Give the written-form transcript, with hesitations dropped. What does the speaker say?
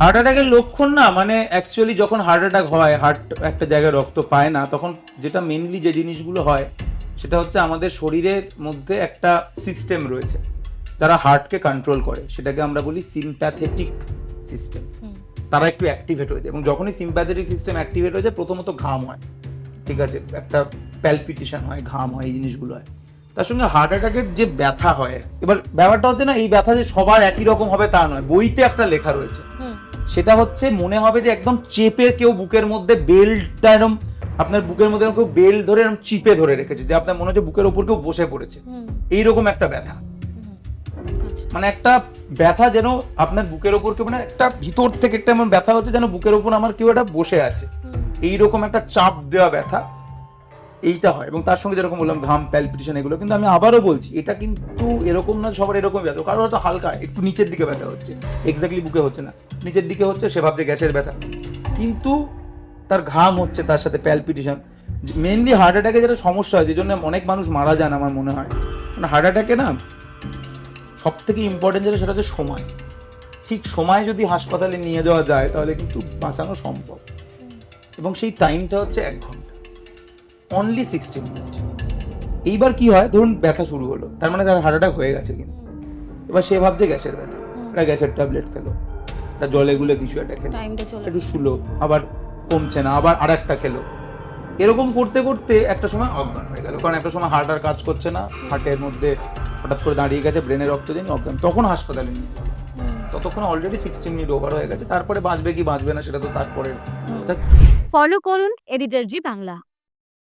Heart অ্যাটাকের লক্ষণ না, মানে অ্যাকচুয়ালি যখন হার্ট অ্যাটাক হয়, হার্ট একটা জায়গায় রক্ত পায় না, তখন যেটা মেনলি যে জিনিসগুলো হয় সেটা হচ্ছে আমাদের শরীরের মধ্যে একটা সিস্টেম রয়েছে যারা হার্টকে কন্ট্রোল করে, সেটাকে আমরা বলি সিম্প্যাথেটিক সিস্টেম। তারা একটু অ্যাক্টিভেট হয়ে যায়, এবং যখনই সিম্প্যাথেটিক সিস্টেম অ্যাক্টিভেট হয়ে যায় প্রথমত ঘাম হয়, ঠিক আছে, একটা প্যালপিটেশন হয়, ঘাম হয়, এই জিনিসগুলো হয়। তার সঙ্গে হার্ট অ্যাটাকের যে ব্যথা হয়, এবার ব্যাপারটা হচ্ছে না এই ব্যথা যে সবার একই রকম হবে তা নয়। বইতে একটা লেখা রয়েছে, সেটা হচ্ছে মনে হবে যে একদম চেপে কেউ বুকের মধ্যে বেল্টটা এরকম, আপনার বুকের মধ্যে কেউ বেল্ট ধরে এরকম চিপে ধরে রেখেছে, যে আপনার মনে হচ্ছে বুকের উপর কেউ বসে পড়েছে, এইরকম একটা ব্যথা। মানে একটা ব্যথা যেন আপনার বুকের ওপর কেউ, মানে একটা ভিতর থেকে একটা এমন ব্যথা হচ্ছে যেন বুকের ওপর আমার কেউ একটা বসে আছে, এইরকম একটা চাপ দেওয়া ব্যথা, এইটা হয়। এবং তার সঙ্গে যেরকম বললাম ঘাম, প্যালপিটেশন, এগুলো। কিন্তু আমি আবারও বলছি, এটা কিন্তু এরকম না সবার এরকম ব্যথা, কারো হয়তো হালকা একটু নিচের দিকে ব্যথা হচ্ছে, এক্স্যাক্টলি বুকে হচ্ছে না, নিচের দিকে হচ্ছে, সে ভাবছে গ্যাসের ব্যথা, কিন্তু তার ঘাম হচ্ছে, তার সাথে প্যালপিটেশন। মেনলি হার্ট অ্যাটাকে যেটা সমস্যা হয়, যে জন্য অনেক মানুষ মারা যান আমার মনে হয়, মানে হার্ট অ্যাটাকে না সব থেকে ইম্পর্টেন্ট যেটা, সেটা হচ্ছে সময়। ঠিক সময় যদি হাসপাতালে নিয়ে যাওয়া যায় তাহলে কিন্তু বাঁচানো সম্ভব, এবং সেই টাইমটা হচ্ছে 1 ঘন্টা, অনলি 60 মিনিট। এইবার কি হয়, ধরুন ব্যথা শুরু হলো, তার মানে তার হার্ট অ্যাটাক হয়ে গেছে, কিন্তু এবার সে ভাবছে গ্যাসের ব্যথা, একটা গ্যাসের ট্যাবলেট খেলো, একটা জলে গুলে কিছু একটা খেলো, একটু শুলো, আবার কমছে না, আবার আরেকটা খেলো, এরকম করতে করতে একটা সময় অজ্ঞান হয়ে গেল। কারণ একটা সময় হার্ট আর কাজ করছে না, হার্টের মধ্যে হঠাৎ করে দাঁড়িয়ে গেছে, ব্রেনে রক্ত যায়নি, অজ্ঞান, তখন হাসপাতালে নিয়ে যাবে। ততক্ষণ অলরেডি 60 মিনিট ওভার হয়ে গেছে। তারপরে বাঁচবে কি বাঁচবে না সেটা তো তারপরে। ফলো করুন এডিটর জি বাংলা।